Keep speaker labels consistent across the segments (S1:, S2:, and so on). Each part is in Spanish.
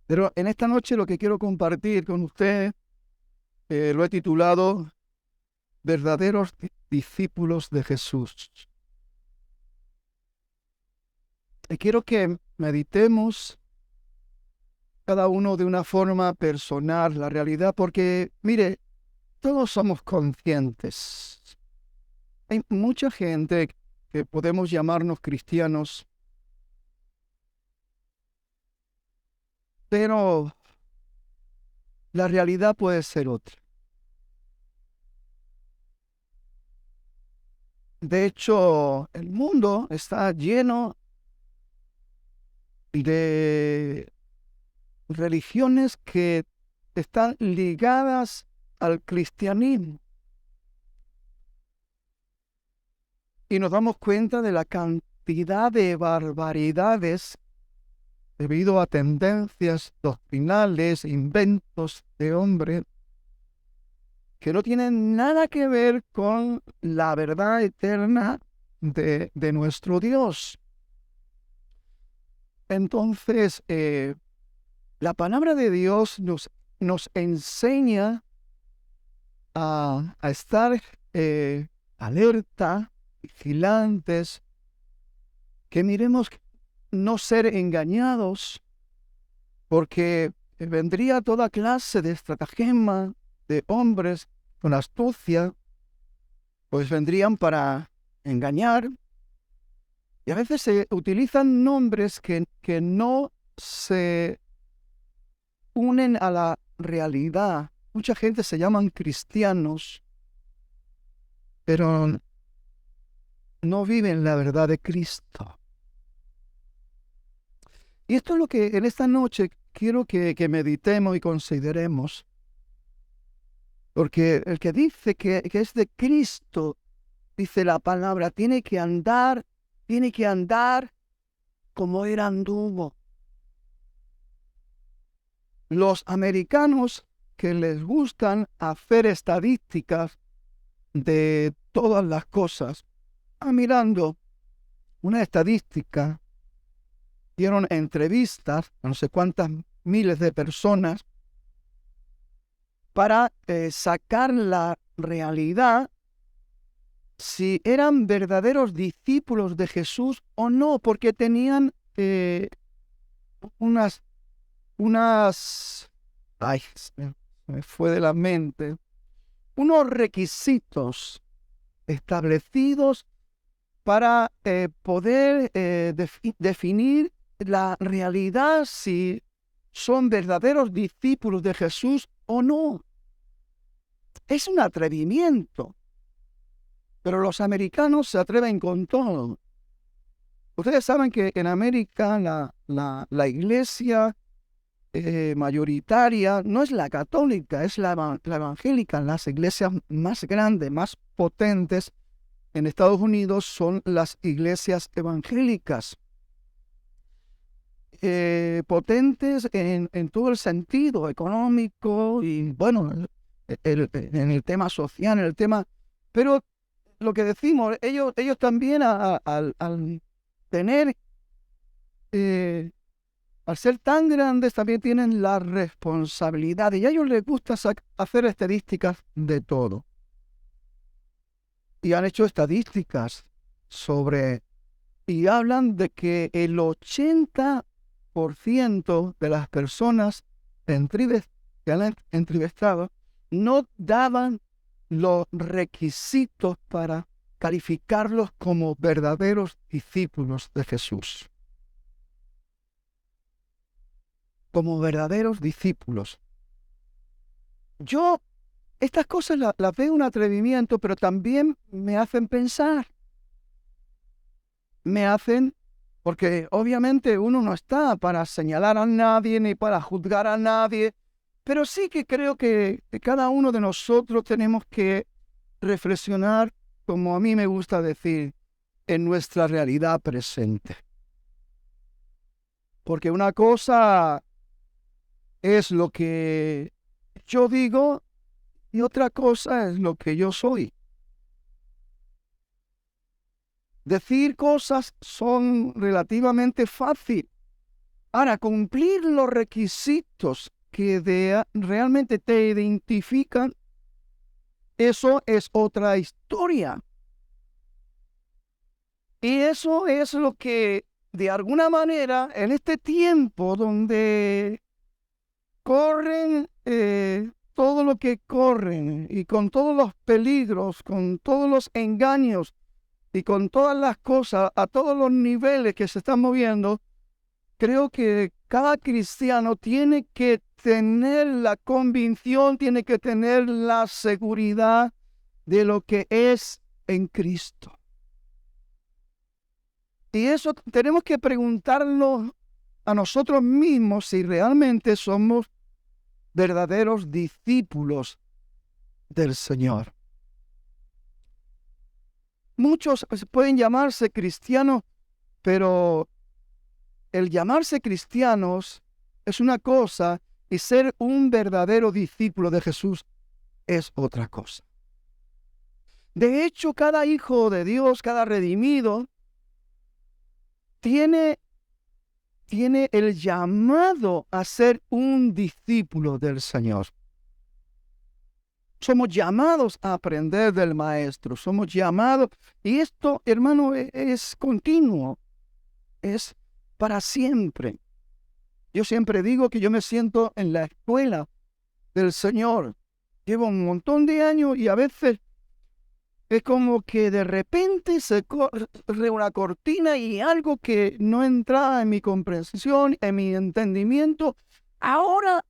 S1: Pero en esta noche lo que quiero compartir con ustedes lo he titulado Verdaderos discípulos de Jesús. Y quiero que meditemos cada uno de una forma personal la realidad, porque mire, todos somos conscientes. Hay mucha gente que podemos llamarnos cristianos, pero la realidad puede ser otra. De hecho, el mundo está lleno de religiones que están ligadas al cristianismo. Y nos damos cuenta de la cantidad de barbaridades debido a tendencias doctrinales, inventos de hombres que no tienen nada que ver con la verdad eterna de nuestro Dios. Entonces, la palabra de Dios nos enseña a estar alerta, vigilantes, que miremos no ser engañados, porque vendría toda clase de estratagema de hombres con astucia, pues vendrían para engañar, y a veces se utilizan nombres que no se unen a la realidad. Mucha gente se llaman cristianos, pero no viven la verdad de Cristo. Y esto es lo que en esta noche quiero que meditemos y consideremos, porque el que dice que es de Cristo, dice la palabra, tiene que andar como él anduvo. Los americanos que les gustan hacer estadísticas de todas las cosas, mirando una estadística, dieron entrevistas a no sé cuántas miles de personas para sacar la realidad si eran verdaderos discípulos de Jesús o no, porque tenían unas, ay, me fue de la mente, unos requisitos establecidos para poder definir la realidad si son verdaderos discípulos de Jesús o no. Es un atrevimiento, pero los americanos se atreven con todo. Ustedes saben que en América la iglesia mayoritaria no es la católica, es la evangélica. Las iglesias más grandes, más potentes en Estados Unidos son las iglesias evangélicas. Potentes en todo el sentido económico y, bueno, en el tema social, en el tema... Pero lo que decimos, ellos también al tener, al ser tan grandes, también tienen la responsabilidad y a ellos les gusta hacer estadísticas de todo. Y han hecho estadísticas sobre, y hablan de que el 80% de las personas que han entrevistado no daban los requisitos para calificarlos como verdaderos discípulos de Jesús. Como verdaderos discípulos. Yo estas cosas las veo un atrevimiento, pero también me hacen pensar. Me hacen, porque obviamente uno no está para señalar a nadie ni para juzgar a nadie, pero sí que creo que cada uno de nosotros tenemos que reflexionar, como a mí me gusta decir, en nuestra realidad presente. Porque una cosa es lo que yo digo y otra cosa es lo que yo soy. Decir cosas son relativamente fácil. Ahora, cumplir los requisitos que realmente te identifican, eso es otra historia. Y eso es lo que, de alguna manera, en este tiempo donde corren todo lo que corren y con todos los peligros, con todos los engaños y con todas las cosas a todos los niveles que se están moviendo, creo que cada cristiano tiene que tener la convicción, tiene que tener la seguridad de lo que es en Cristo. Y eso tenemos que preguntarnos a nosotros mismos si realmente somos verdaderos discípulos del Señor. Muchos pueden llamarse cristianos, pero el llamarse cristianos es una cosa y ser un verdadero discípulo de Jesús es otra cosa. De hecho, cada hijo de Dios, cada redimido, tiene el llamado a ser un discípulo del Señor. Somos llamados a aprender del Maestro, somos llamados, y esto, hermano, es continuo, es para siempre. Yo siempre digo que yo me siento en la escuela del Señor. Llevo un montón de años y a veces es como que de repente se corre una cortina y algo que no entraba en mi comprensión, en mi entendimiento, ahora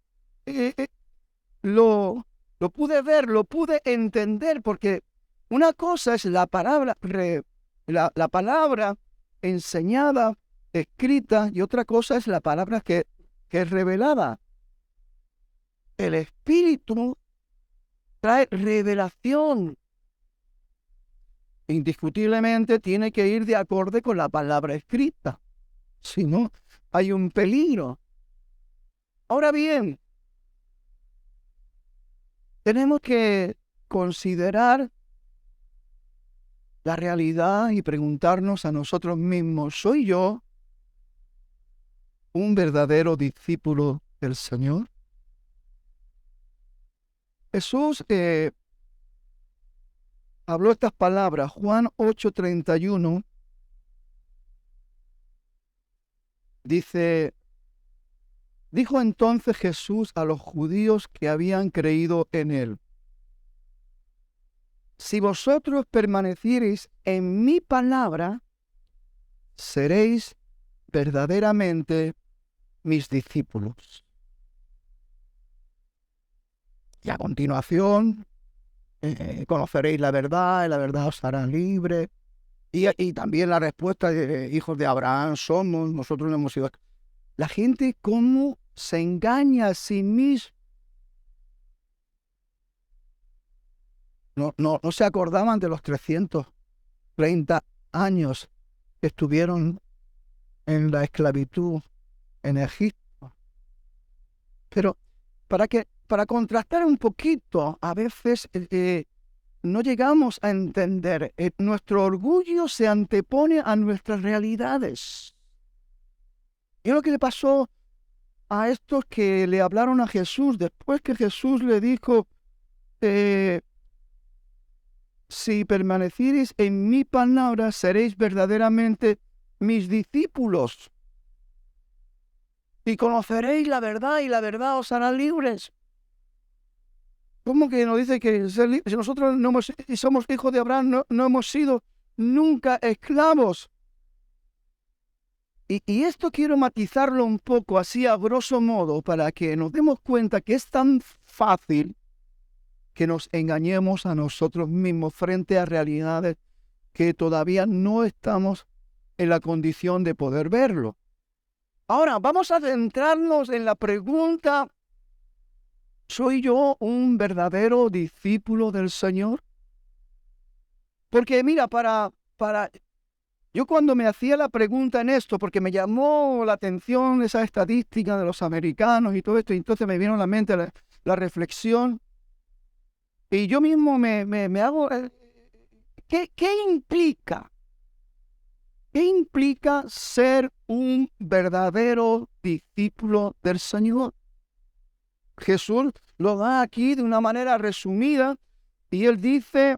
S1: lo pude ver, lo pude entender, porque una cosa es la palabra, la palabra enseñada, escrita, y otra cosa es la palabra que es revelada. El Espíritu trae revelación. Indiscutiblemente tiene que ir de acorde con la palabra escrita. Si no, hay un peligro. Ahora bien, tenemos que considerar la realidad y preguntarnos a nosotros mismos, ¿soy yo un verdadero discípulo del Señor? Jesús habló estas palabras, Juan 8:31, dice, dijo entonces Jesús a los judíos que habían creído en él, si vosotros permaneciereis en mi palabra, seréis verdaderamente mis discípulos. Y a continuación, conoceréis la verdad y la verdad os hará libre. Y también la respuesta de hijos de Abraham somos, nosotros no hemos sido. La gente cómo se engaña a sí misma. No se acordaban de los 330 años que estuvieron en la esclavitud en Egipto. Pero para contrastar un poquito, a veces no llegamos a entender. Nuestro orgullo se antepone a nuestras realidades. Y lo que le pasó a estos que le hablaron a Jesús, después que Jesús le dijo, si permaneciereis en mi palabra, seréis verdaderamente mis discípulos. Y conoceréis la verdad, y la verdad os hará libres. ¿Cómo que nos dice que si nosotros no somos hijos de Abraham, no hemos sido nunca esclavos? Y esto quiero matizarlo un poco, así a grosso modo, para que nos demos cuenta que es tan fácil que nos engañemos a nosotros mismos frente a realidades que todavía no estamos en la condición de poder verlo. Ahora, vamos a centrarnos en la pregunta, ¿soy yo un verdadero discípulo del Señor? Porque mira, yo cuando me hacía la pregunta en esto, porque me llamó la atención esa estadística de los americanos y todo esto, y entonces me vino a la mente la reflexión, y yo mismo me hago, ¿qué implica ¿Qué implica ser un verdadero discípulo del Señor? Jesús lo da aquí de una manera resumida y él dice: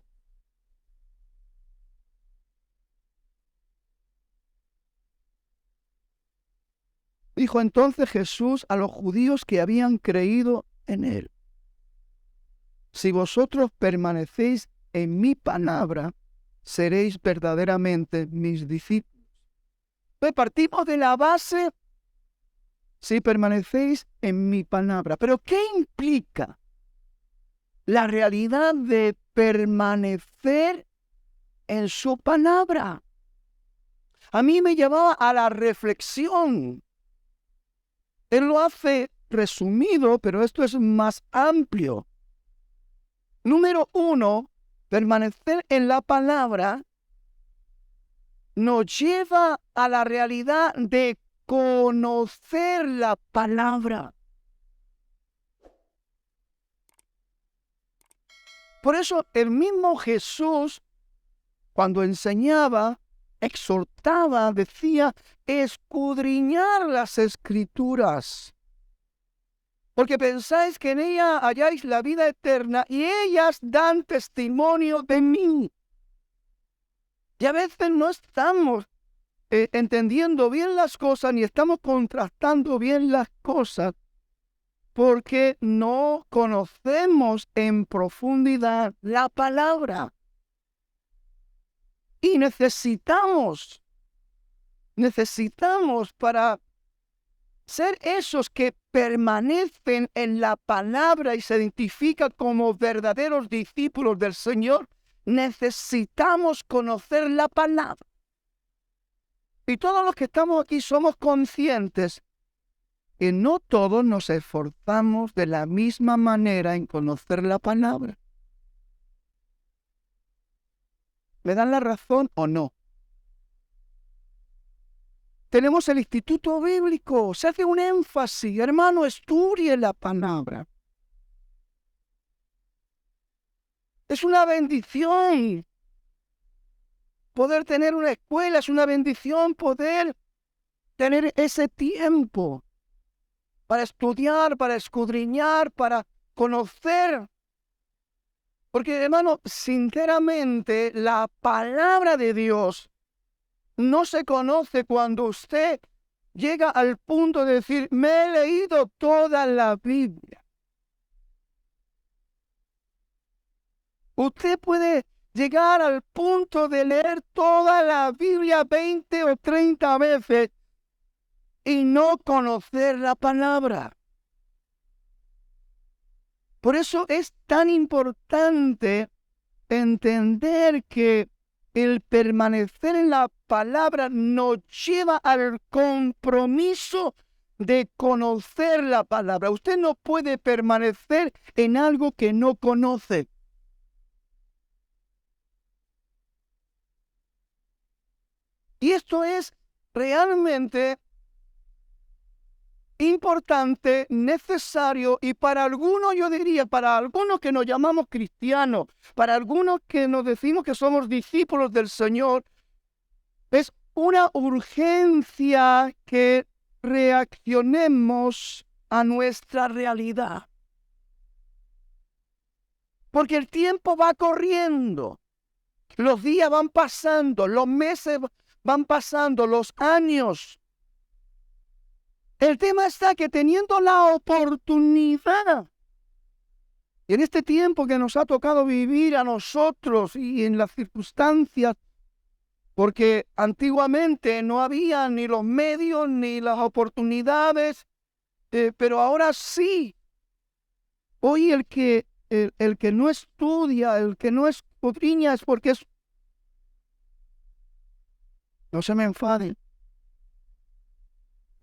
S1: dijo entonces Jesús a los judíos que habían creído en él: si vosotros permanecéis en mi palabra, seréis verdaderamente mis discípulos. Pues partimos de la base: si permanecéis en mi palabra. Pero ¿qué implica la realidad de permanecer en su palabra? A mí me llevaba a la reflexión. Él lo hace resumido, pero esto es más amplio. Número 1, permanecer en la palabra nos lleva a la realidad de conocer la palabra. Por eso el mismo Jesús, cuando enseñaba, exhortaba, decía: escudriñar las Escrituras, porque pensáis que en ella halláis la vida eterna y ellas dan testimonio de mí. Y a veces no estamos entendiendo bien las cosas, ni estamos contrastando bien las cosas, porque no conocemos en profundidad la palabra. Y necesitamos para ser esos que permanecen en la palabra y se identifican como verdaderos discípulos del Señor, necesitamos conocer la palabra. Y todos los que estamos aquí somos conscientes que no todos nos esforzamos de la misma manera en conocer la palabra. ¿Me dan la razón o no? Tenemos el Instituto Bíblico, se hace un énfasis: hermano, estudie la palabra. Es una bendición poder tener una escuela, es una bendición poder tener ese tiempo para estudiar, para escudriñar, para conocer. Porque, hermano, sinceramente, la palabra de Dios no se conoce cuando usted llega al punto de decir: me he leído toda la Biblia. Usted puede llegar al punto de leer toda la Biblia 20 o 30 veces y no conocer la palabra. Por eso es tan importante entender que el permanecer en la palabra nos lleva al compromiso de conocer la palabra. Usted no puede permanecer en algo que no conoce. Y esto es realmente importante, necesario, y para algunos, yo diría, para algunos que nos llamamos cristianos, para algunos que nos decimos que somos discípulos del Señor, es una urgencia que reaccionemos a nuestra realidad. Porque el tiempo va corriendo, los días van pasando, los meses van pasando, los años. El tema está que teniendo la oportunidad, y en este tiempo que nos ha tocado vivir a nosotros y en las circunstancias, porque antiguamente no había ni los medios ni las oportunidades, pero ahora sí. Hoy el que no estudia, el que no escudriña es porque es... No se me enfaden.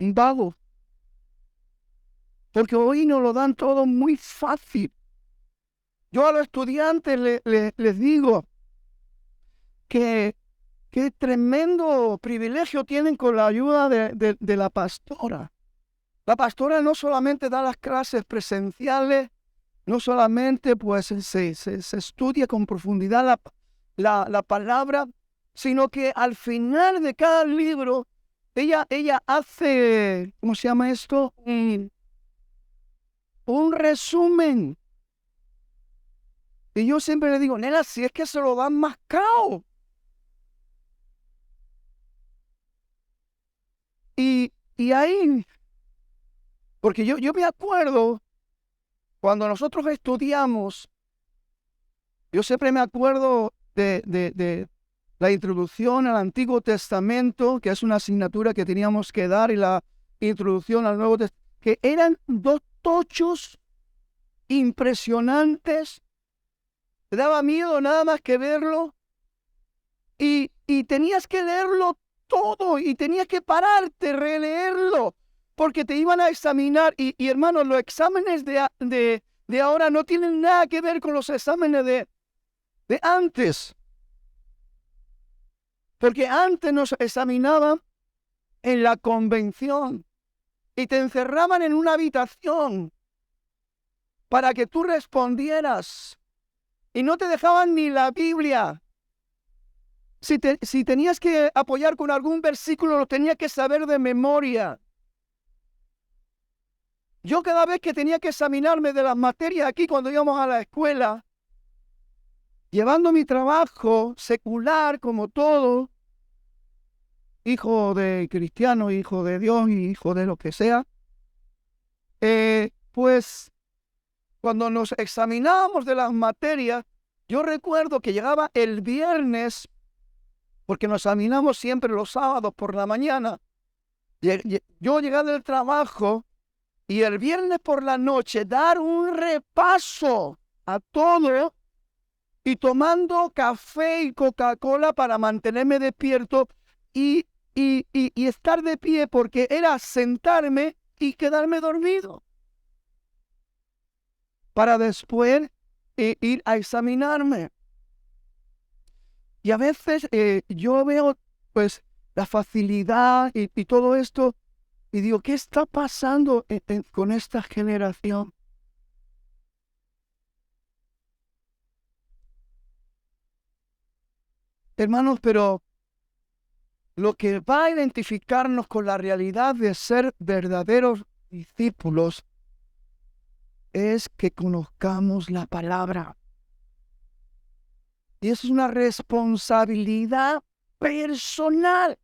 S1: Un vago. Porque hoy nos lo dan todo muy fácil. Yo a los estudiantes les digo que qué tremendo privilegio tienen con la ayuda de la pastora. La pastora no solamente da las clases presenciales, no solamente pues se estudia con profundidad la palabra, sino que al final de cada libro, ella hace, ¿cómo se llama esto? Un resumen. Y yo siempre le digo, nena, si es que se lo dan mascado. Y ahí, porque yo me acuerdo, cuando nosotros estudiamos, yo siempre me acuerdo de la introducción al Antiguo Testamento, que es una asignatura que teníamos que dar, y la introducción al Nuevo Testamento, que eran dos tochos impresionantes. Te daba miedo nada más que verlo, y tenías que leerlo todo, y tenías que pararte, releerlo, porque te iban a examinar, y hermanos, los exámenes de ahora no tienen nada que ver con los exámenes de antes, porque antes nos examinaban en la convención y te encerraban en una habitación para que tú respondieras y no te dejaban ni la Biblia. Si tenías que apoyar con algún versículo, lo tenías que saber de memoria. Yo cada vez que tenía que examinarme de las materias aquí cuando íbamos a la escuela, llevando mi trabajo secular como todo, hijo de cristiano, hijo de Dios y hijo de lo que sea, pues cuando nos examinábamos de las materias, yo recuerdo que llegaba el viernes, porque nos examinamos siempre los sábados por la mañana. Yo llegaba del trabajo y el viernes por la noche dar un repaso a todo y tomando café y Coca-Cola para mantenerme despierto y estar de pie, porque era sentarme y quedarme dormido para después ir a examinarme. Y a veces yo veo pues la facilidad y todo esto y digo, ¿qué está pasando con esta generación? Hermanos, pero lo que va a identificarnos con la realidad de ser verdaderos discípulos es que conozcamos la palabra. Y eso es una responsabilidad personal.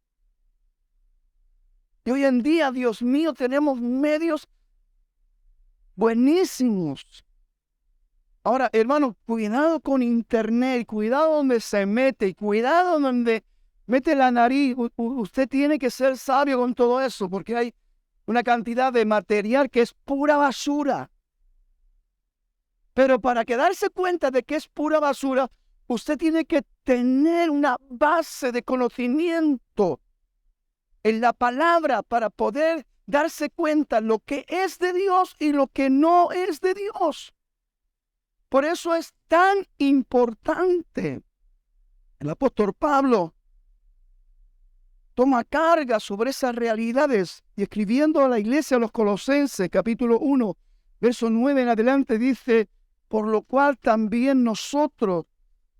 S1: Y hoy en día, Dios mío, tenemos medios buenísimos. Ahora, hermano, cuidado con internet, cuidado donde se mete, y cuidado donde mete la nariz. Usted tiene que ser sabio con todo eso, porque hay una cantidad de material que es pura basura. Pero para que darse cuenta de que es pura basura, usted tiene que tener una base de conocimiento en la palabra para poder darse cuenta lo que es de Dios y lo que no es de Dios. Por eso es tan importante. El apóstol Pablo toma carga sobre esas realidades y escribiendo a la iglesia a los Colosenses, capítulo 1, verso 9 en adelante, dice, por lo cual también nosotros,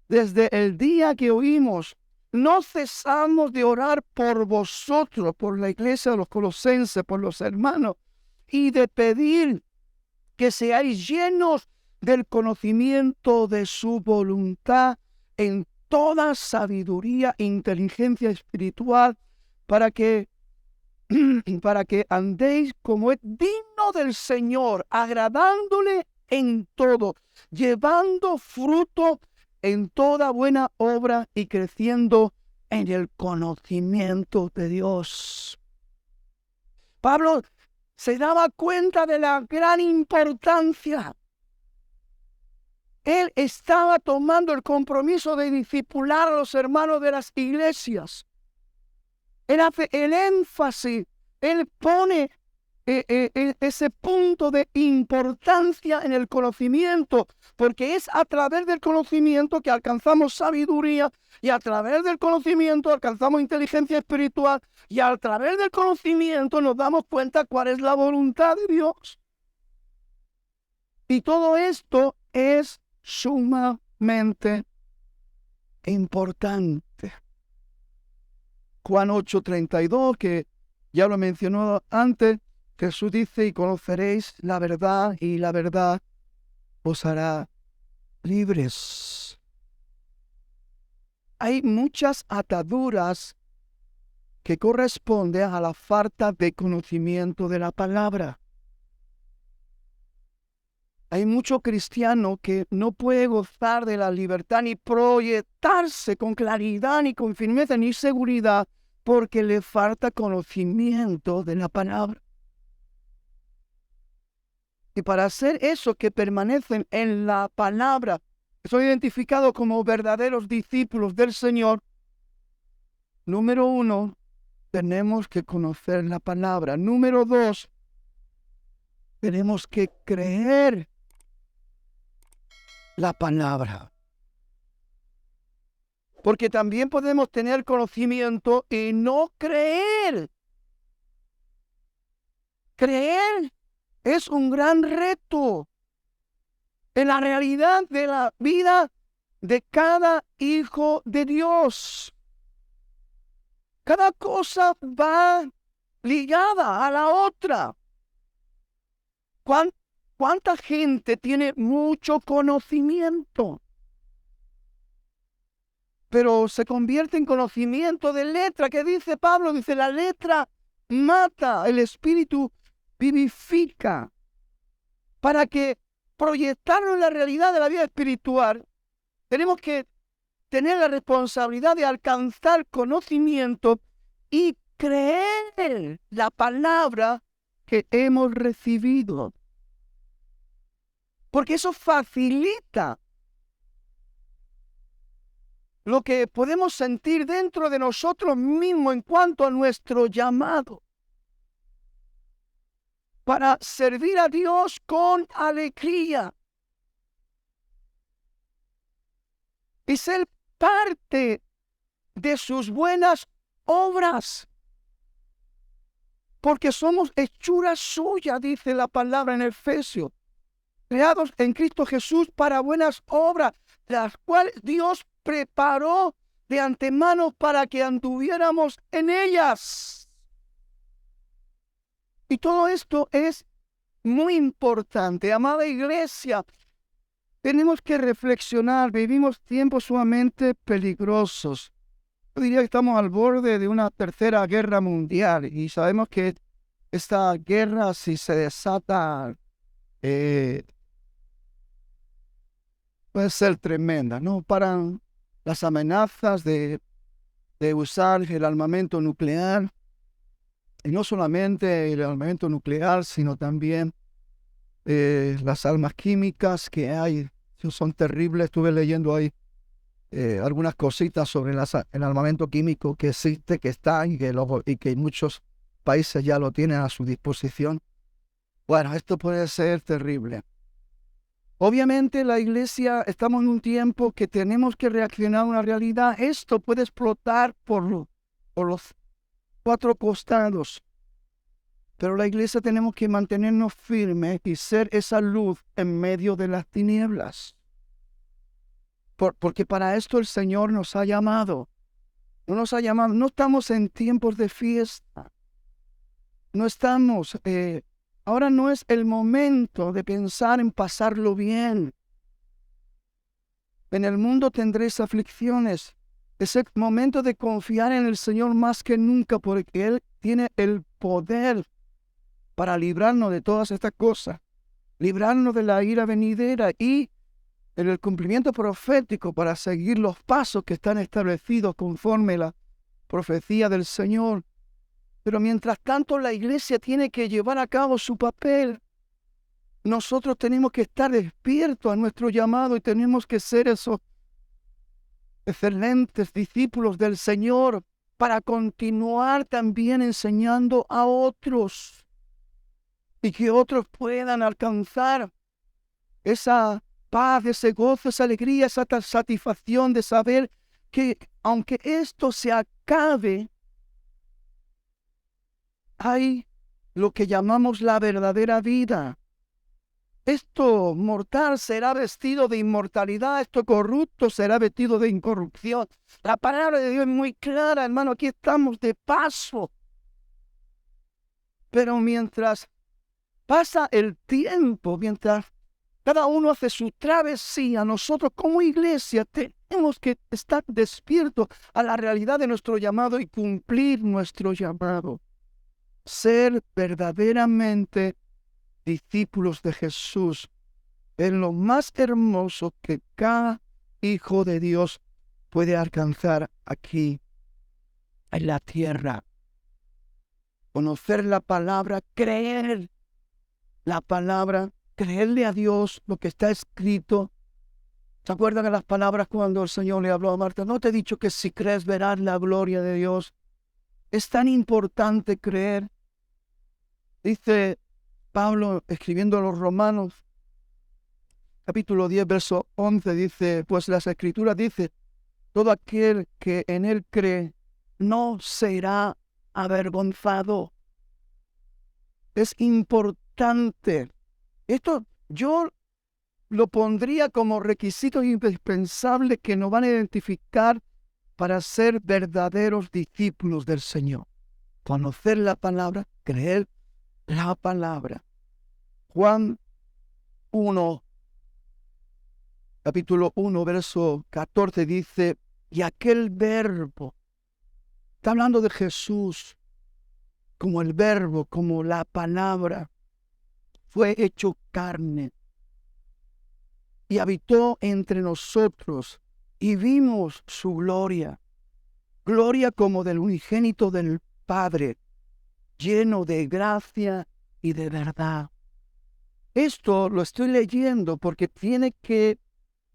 S1: desde el día que oímos, no cesamos de orar por vosotros, por la iglesia de los Colosenses, por los hermanos, y de pedir que seáis llenos del conocimiento de su voluntad en toda sabiduría e inteligencia espiritual, para que andéis como es digno del Señor, agradándole en todo, llevando fruto en toda buena obra y creciendo en el conocimiento de Dios. Pablo se daba cuenta de la gran importancia. Él estaba tomando el compromiso de discipular a los hermanos de las iglesias. Él hace el énfasis, él pone ese punto de importancia en el conocimiento, porque es a través del conocimiento que alcanzamos sabiduría, y a través del conocimiento alcanzamos inteligencia espiritual, y a través del conocimiento nos damos cuenta cuál es la voluntad de Dios. Y todo esto es sumamente importante. Juan 8:32, que ya lo mencionó antes, Jesús dice, y conoceréis la verdad, y la verdad os hará libres. Hay muchas ataduras que corresponden a la falta de conocimiento de la palabra. Hay mucho cristiano que no puede gozar de la libertad ni proyectarse con claridad, ni con firmeza, ni seguridad, porque le falta conocimiento de la palabra. Y para hacer eso, que permanecen en la palabra, que son identificados como verdaderos discípulos del Señor, número 1, tenemos que conocer la palabra. Número 2, tenemos que creer la palabra. Porque también podemos tener conocimiento y no creer. Creer es un gran reto en la realidad de la vida de cada hijo de Dios. Cada cosa va ligada a la otra. ¿Cuánta gente tiene mucho conocimiento? Pero se convierte en conocimiento de letra. ¿Qué dice Pablo? Dice, la letra mata, el espíritu vivifica. Para que proyectarnos en la realidad de la vida espiritual, tenemos que tener la responsabilidad de alcanzar conocimiento y creer la palabra que hemos recibido. Porque eso facilita lo que podemos sentir dentro de nosotros mismos en cuanto a nuestro llamado para servir a Dios con alegría y ser parte de sus buenas obras, porque somos hechura suya, dice la palabra en Efesios, creados en Cristo Jesús para buenas obras, las cuales Dios preparó de antemano para que anduviéramos en ellas. Y todo esto es muy importante, amada iglesia. Tenemos que reflexionar, vivimos tiempos sumamente peligrosos. Yo diría que estamos al borde de una tercera guerra mundial y sabemos que esta guerra, si se desata, puede ser tremenda. No paran las amenazas de usar el armamento nuclear, y no solamente el armamento nuclear, sino también las armas químicas que hay. Son terribles. Estuve leyendo ahí algunas cositas sobre el armamento químico que existe, que está y que muchos países ya lo tienen a su disposición. Bueno, esto puede ser terrible. Obviamente la iglesia, estamos en un tiempo que tenemos que reaccionar a una realidad. Esto puede explotar por los 4 costados. Pero la iglesia tenemos que mantenernos firmes y ser esa luz en medio de las tinieblas. Porque para esto el Señor nos ha llamado. No nos ha llamado, no estamos en tiempos de fiesta. No estamos, ahora no es el momento de pensar en pasarlo bien. En el mundo tendréis aflicciones. Es el momento de confiar en el Señor más que nunca, porque Él tiene el poder para librarnos de todas estas cosas, librarnos de la ira venidera y en el cumplimiento profético para seguir los pasos que están establecidos conforme la profecía del Señor. Pero mientras tanto la iglesia tiene que llevar a cabo su papel. Nosotros tenemos que estar despiertos a nuestro llamado y tenemos que ser esos excelentes discípulos del Señor para continuar también enseñando a otros y que otros puedan alcanzar esa paz, ese gozo, esa alegría, esa satisfacción de saber que aunque esto se acabe, hay lo que llamamos la verdadera vida. Esto mortal será vestido de inmortalidad, esto corrupto será vestido de incorrupción. La palabra de Dios es muy clara, hermano, aquí estamos de paso. Pero mientras pasa el tiempo, mientras cada uno hace su travesía, nosotros como iglesia tenemos que estar despiertos a la realidad de nuestro llamado y cumplir nuestro llamado. Ser verdaderamente discípulos de Jesús es lo más hermoso que cada hijo de Dios puede alcanzar aquí en la tierra. Conocer la palabra, creer la palabra, creerle a Dios lo que está escrito. ¿Se acuerdan de las palabras cuando el Señor le habló a Marta? No te he dicho que si crees verás la gloria de Dios. Es tan importante creer. Dice Pablo escribiendo a los Romanos, capítulo 10, verso 11, dice, pues las Escrituras dice, todo aquel que en él cree no será avergonzado. Es importante. Esto yo lo pondría como requisito indispensable que nos van a identificar para ser verdaderos discípulos del Señor. Conocer la palabra, creer la palabra. Juan 1, capítulo 1, verso 14 dice, y aquel verbo, está hablando de Jesús, como el verbo, como la palabra, fue hecho carne y habitó entre nosotros y vimos su gloria, gloria como del unigénito del Padre, lleno de gracia y de verdad. Esto lo estoy leyendo porque tiene que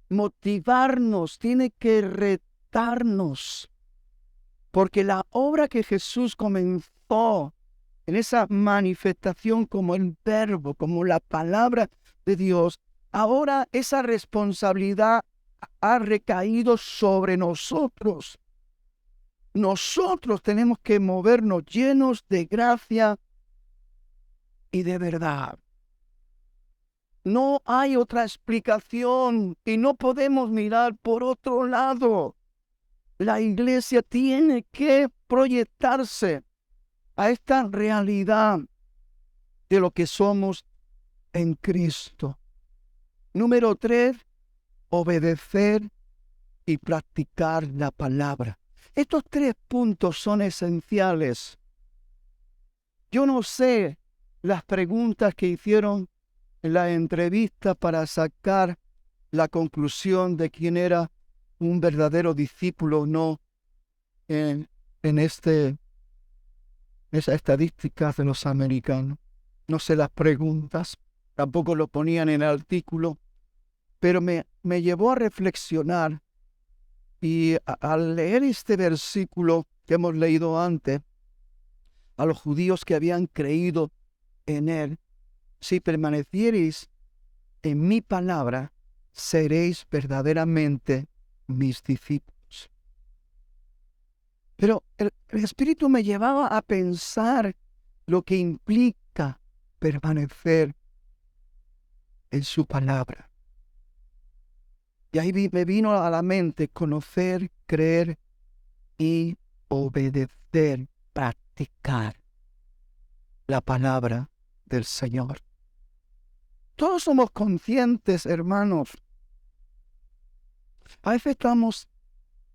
S1: motivarnos, tiene que retarnos, porque la obra que Jesús comenzó en esa manifestación como el verbo, como la palabra de Dios, ahora esa responsabilidad ha recaído sobre nosotros. Nosotros tenemos que movernos llenos de gracia y de verdad. No hay otra explicación y no podemos mirar por otro lado. La iglesia tiene que proyectarse a esta realidad de lo que somos en Cristo. Número 3, obedecer y practicar la palabra. Estos 3 puntos son esenciales. Yo no sé las preguntas que hicieron en la entrevista para sacar la conclusión de quién era un verdadero discípulo o no en esa estadística de los americanos. No sé las preguntas, tampoco lo ponían en el artículo, pero me llevó a reflexionar y al leer este versículo que hemos leído antes, a los judíos que habían creído en él, si permaneciereis en mi palabra, seréis verdaderamente mis discípulos. Pero el Espíritu me llevaba a pensar lo que implica permanecer en su palabra. Y ahí me vino a la mente conocer, creer y obedecer, practicar la palabra del Señor. Todos somos conscientes, hermanos. A veces estamos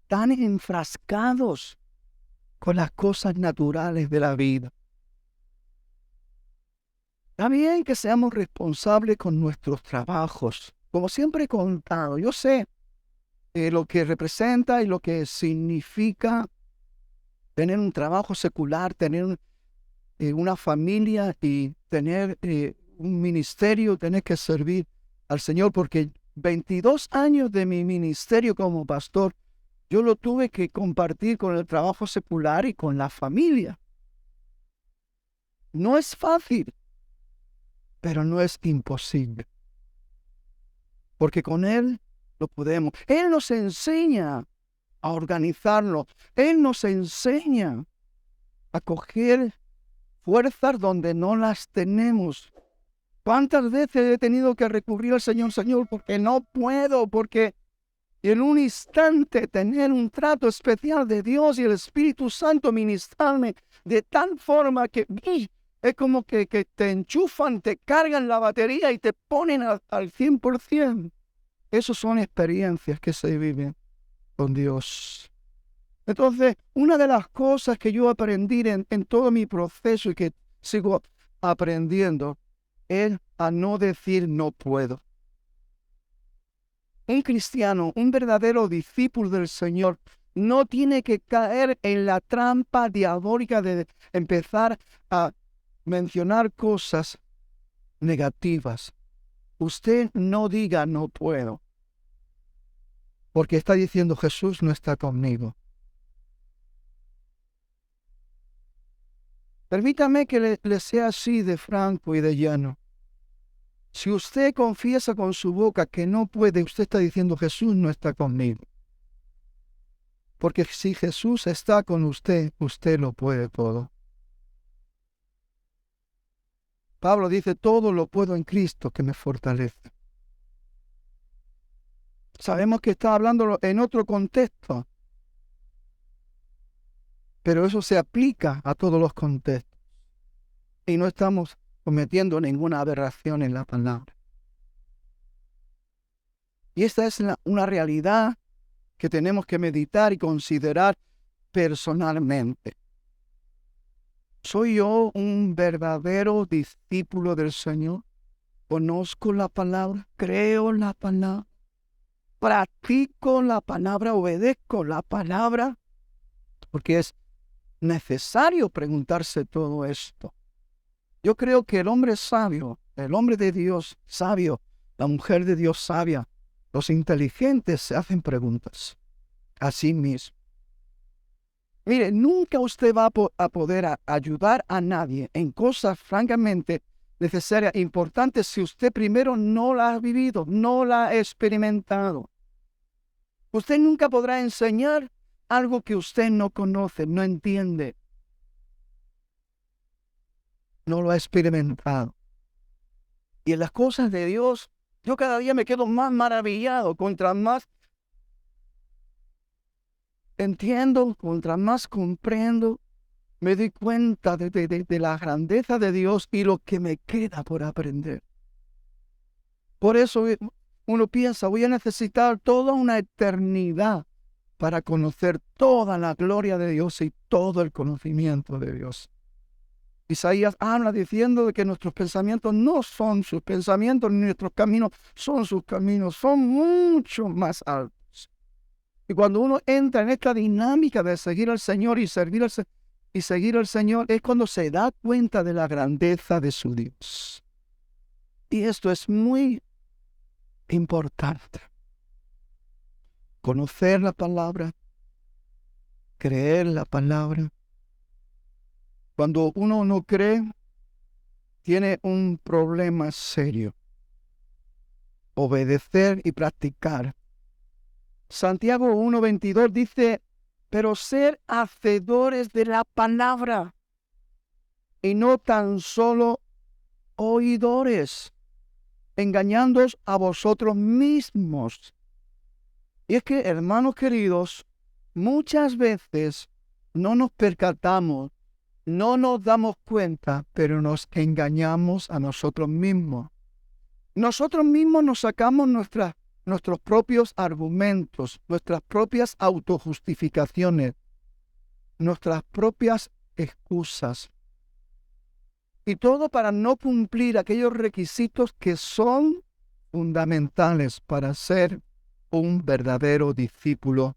S1: tan enfrascados con las cosas naturales de la vida. Está bien que seamos responsables con nuestros trabajos. Como siempre he contado, yo sé lo que representa y lo que significa tener un trabajo secular, tener una familia y tener un ministerio, tener que servir al Señor, porque 22 años de mi ministerio como pastor, yo lo tuve que compartir con el trabajo secular y con la familia. No es fácil, pero no es imposible. Porque con Él lo podemos. Él nos enseña a organizarlo. Él nos enseña a coger fuerzas donde no las tenemos. ¿Cuántas veces he tenido que recurrir al Señor, Señor, porque no puedo, porque en un instante tener un trato especial de Dios y el Espíritu Santo ministrarme de tal forma que es como que te enchufan, te cargan la batería y te ponen al 100%? Esas son experiencias que se viven con Dios. Entonces, una de las cosas que yo aprendí en todo mi proceso y que sigo aprendiendo es a no decir no puedo. Un cristiano, un verdadero discípulo del Señor, no tiene que caer en la trampa diabólica de empezar a mencionar cosas negativas. Usted no diga no puedo, porque está diciendo Jesús no está conmigo. Permítame que le sea así de franco y de llano. Si usted confiesa con su boca que no puede, usted está diciendo Jesús no está conmigo. Porque si Jesús está con usted, usted lo puede todo. Pablo dice, todo lo puedo en Cristo que me fortalece. Sabemos que está hablando en otro contexto, pero eso se aplica a todos los contextos. Y no estamos cometiendo ninguna aberración en la palabra. Y esta es una realidad que tenemos que meditar y considerar personalmente. ¿Soy yo un verdadero discípulo del Señor? ¿Conozco la palabra? ¿Creo la palabra? ¿Practico la palabra? ¿Obedezco la palabra? Porque es necesario preguntarse todo esto. Yo creo que el hombre sabio, el hombre de Dios sabio, la mujer de Dios sabia, los inteligentes se hacen preguntas a sí mismos. Mire, nunca usted va a poder ayudar a nadie en cosas francamente necesarias, importantes, si usted primero no la ha vivido, no la ha experimentado. Usted nunca podrá enseñar algo que usted no conoce, no entiende, no lo ha experimentado. Y en las cosas de Dios, yo cada día me quedo más maravillado, contra más entiendo, contra más comprendo, me doy cuenta de la grandeza de Dios y lo que me queda por aprender. Por eso uno piensa, voy a necesitar toda una eternidad para conocer toda la gloria de Dios y todo el conocimiento de Dios. Isaías habla diciendo de que nuestros pensamientos no son sus pensamientos, ni nuestros caminos son sus caminos, son mucho más altos. Y cuando uno entra en esta dinámica de seguir al Señor y seguir al Señor, es cuando se da cuenta de la grandeza de su Dios. Y esto es muy importante. Conocer la palabra, creer la palabra. Cuando uno no cree, tiene un problema serio. Obedecer y practicar. Santiago 1:22 dice, pero ser hacedores de la palabra y no tan solo oidores, engañándoos a vosotros mismos. Y es que, hermanos queridos, muchas veces no nos percatamos, no nos damos cuenta, pero nos engañamos a nosotros mismos. Nosotros mismos nos sacamos nuestros propios argumentos, nuestras propias autojustificaciones, nuestras propias excusas. Y todo para no cumplir aquellos requisitos que son fundamentales para ser un verdadero discípulo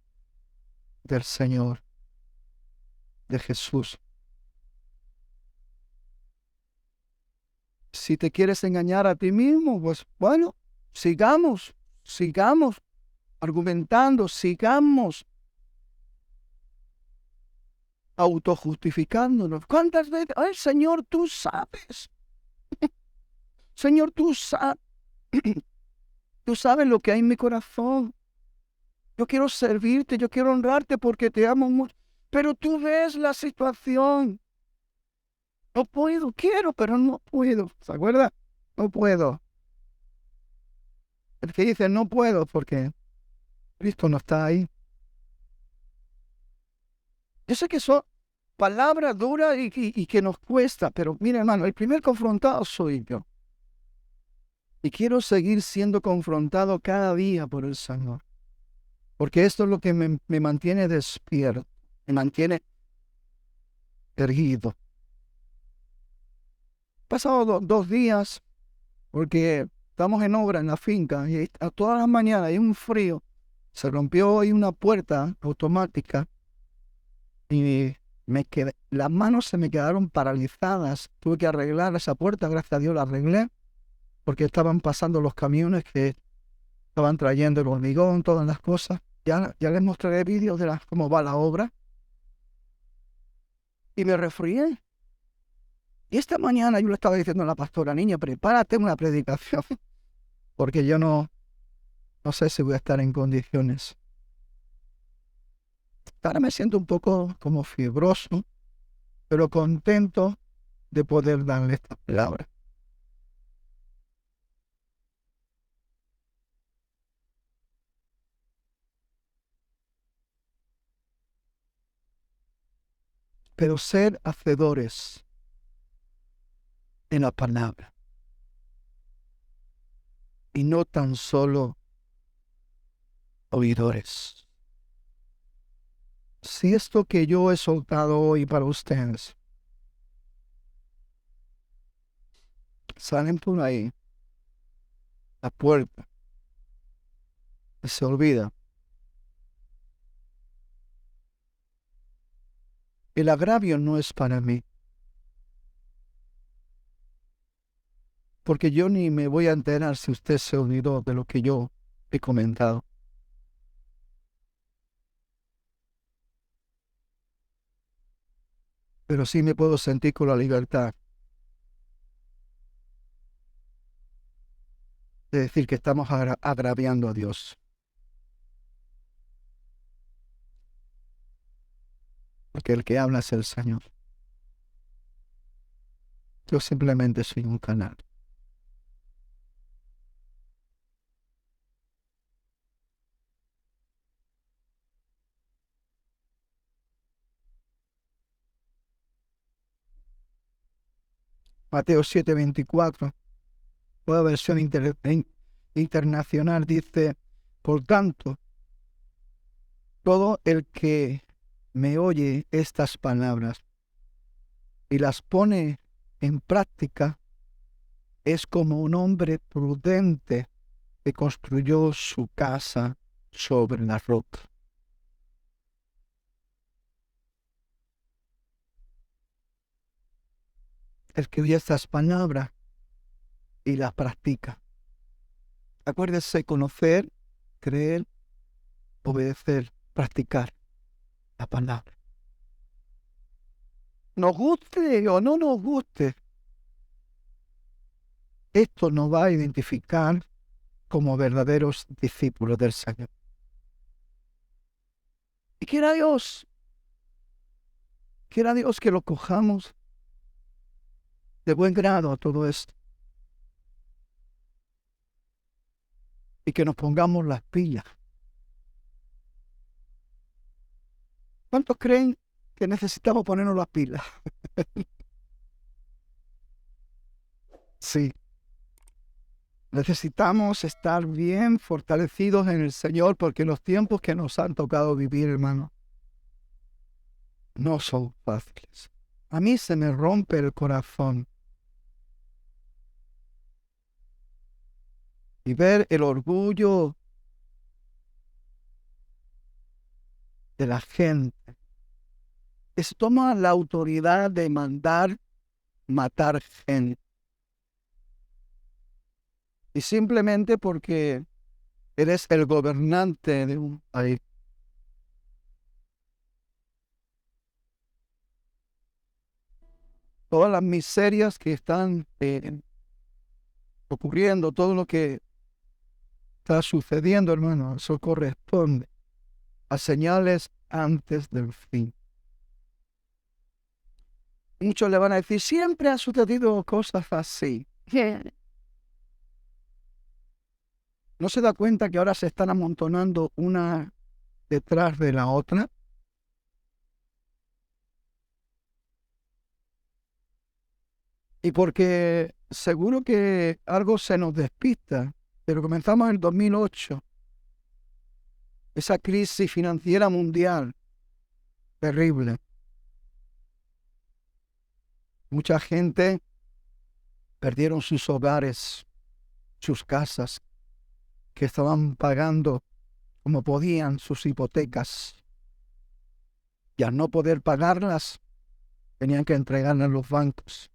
S1: del Señor, de Jesús. Si te quieres engañar a ti mismo, pues bueno, sigamos argumentando, sigamos autojustificándonos. ¿Cuántas veces? Ay, Señor, tú sabes. Señor, tú sabes. Tú sabes lo que hay en mi corazón. Yo quiero servirte, yo quiero honrarte porque te amo mucho. Pero tú ves la situación. No puedo, quiero, pero no puedo. ¿Se acuerda? no puedo. El que dice no puedo porque Cristo no está ahí. Yo sé que son palabras duras y que nos cuesta, pero mira, hermano, el primer confrontado soy yo. Y quiero seguir siendo confrontado cada día por el Señor. Porque esto es lo que me mantiene despierto, me mantiene erguido. Pasado 2 días, porque estamos en obra en la finca y a todas las mañanas hay un frío. Se rompió ahí una puerta automática y las manos se me quedaron paralizadas. Tuve que arreglar esa puerta, gracias a Dios la arreglé, porque estaban pasando los camiones que estaban trayendo el hormigón, todas las cosas. Ya les mostraré vídeos de cómo va la obra. Y me resfrié. Y esta mañana yo le estaba diciendo a la pastora, niña, prepárate una predicación, porque yo no sé si voy a estar en condiciones. Ahora me siento un poco como fibroso, pero contento de poder darle esta palabra. Pero ser hacedores en la palabra y no tan solo oidores. Si esto que yo he soltado hoy para ustedes salen por ahí, la puerta, y se olvida. El agravio no es para mí, porque yo ni me voy a enterar si usted se olvidó de lo que yo he comentado. Pero sí me puedo sentir con la libertad de decir que estamos agraviando a Dios. Porque el que habla es el Señor. Yo simplemente soy un canal. Mateo 7:24, nueva versión internacional, dice: por tanto, todo el que me oye estas palabras y las pone en práctica es como un hombre prudente que construyó su casa sobre la roca. El que oye estas palabras y las practica. Acuérdese: conocer, creer, obedecer, practicar la palabra. Nos guste o no nos guste, esto nos va a identificar como verdaderos discípulos del Señor. Y quiera Dios que lo cojamos de buen grado a todo esto. Y que nos pongamos las pilas. ¿Cuántos creen que necesitamos ponernos las pilas? Sí. Necesitamos estar bien fortalecidos en el Señor, porque los tiempos que nos han tocado vivir, hermano, no son fáciles. A mí se me rompe el corazón y ver el orgullo de la gente que se toma la autoridad de mandar matar gente. Y simplemente porque eres el gobernante de un país. Todas las miserias que están ocurriendo, todo lo que está sucediendo, hermano, eso corresponde a señales antes del fin. Muchos le van a decir: siempre han sucedido cosas así. ¿No se da cuenta que ahora se están amontonando una detrás de la otra? Y porque seguro que algo se nos despista, pero comenzamos en el 2008, esa crisis financiera mundial terrible. Mucha gente perdieron sus hogares, sus casas, que estaban pagando como podían sus hipotecas. Y al no poder pagarlas, tenían que entregarlas a los bancos.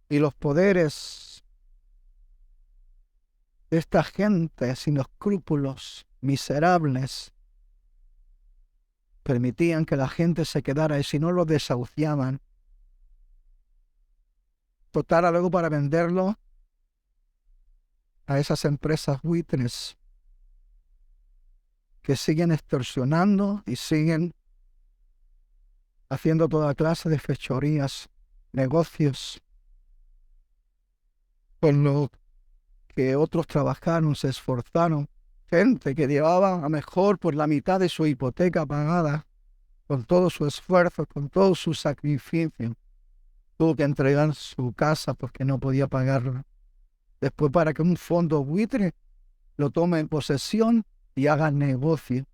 S1: Y los poderes de esta gente sin escrúpulos, miserables, permitían que la gente se quedara y si no lo desahuciaban, total luego para venderlo a esas empresas buitres que siguen extorsionando y siguen haciendo toda clase de fechorías, negocios, con lo que otros trabajaron, se esforzaron. Gente que llevaba a mejor por la mitad de su hipoteca pagada, con todo su esfuerzo, con todo su sacrificio. Tuvo que entregar su casa porque no podía pagarla. Después para que un fondo buitre lo tome en posesión y haga negocio.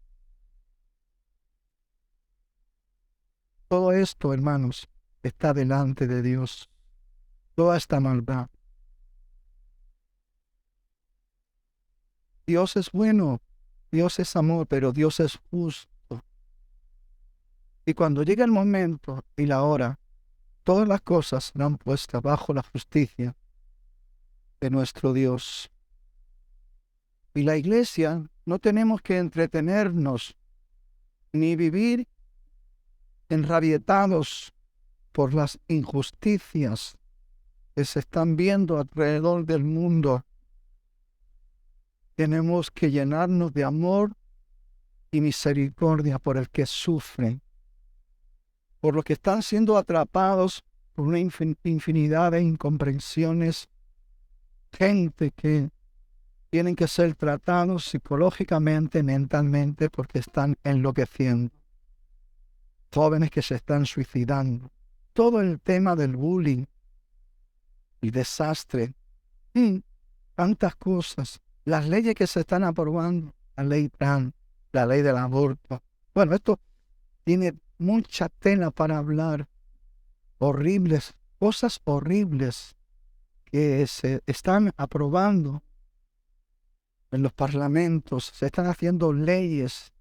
S1: Todo esto, hermanos, está delante de Dios. Toda esta maldad. Dios es bueno, Dios es amor, pero Dios es justo. Y cuando llega el momento y la hora, todas las cosas serán puestas bajo la justicia de nuestro Dios. Y la iglesia no tenemos que entretenernos ni vivir enrabietados por las injusticias que se están viendo alrededor del mundo. Tenemos que llenarnos de amor y misericordia por el que sufre, por los que están siendo atrapados por una infinidad de incomprensiones, gente que tienen que ser tratados psicológicamente, mentalmente, porque están enloqueciendo. Jóvenes que se están suicidando. Todo el tema del bullying, el desastre, tantas cosas. Las leyes que se están aprobando, la ley trans, la ley del aborto. Bueno, esto tiene mucha tela para hablar. Horribles, cosas horribles que se están aprobando en los parlamentos, se están haciendo leyes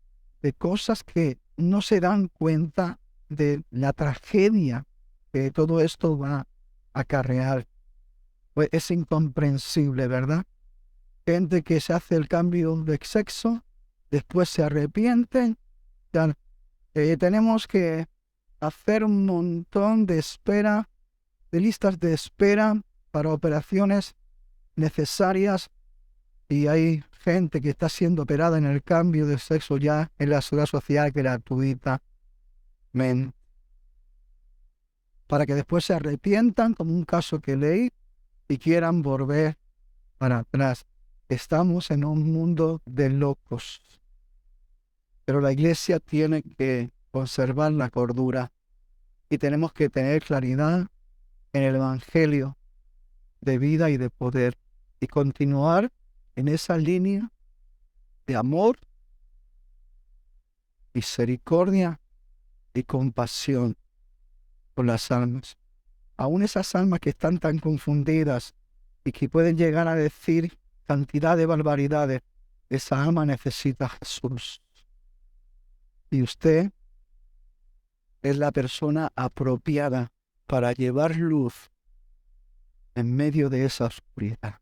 S1: de cosas que no se dan cuenta de la tragedia que todo esto va a acarrear. Pues es incomprensible, ¿verdad? Gente que se hace el cambio de sexo, después se arrepienten. Ya, tenemos que hacer un montón de espera, de listas de espera para operaciones necesarias. Y hay gente que está siendo operada en el cambio de sexo ya en la seguridad social gratuitamente, para que después se arrepientan, como un caso que leí, y quieran volver para atrás. Estamos en un mundo de locos, pero la iglesia tiene que conservar la cordura y tenemos que tener claridad en el evangelio de vida y de poder y continuar en esa línea de amor, misericordia y compasión por las almas. Aún esas almas que están tan confundidas y que pueden llegar a decir cantidad de barbaridades, esa alma necesita a Jesús. Y usted es la persona apropiada para llevar luz en medio de esa oscuridad.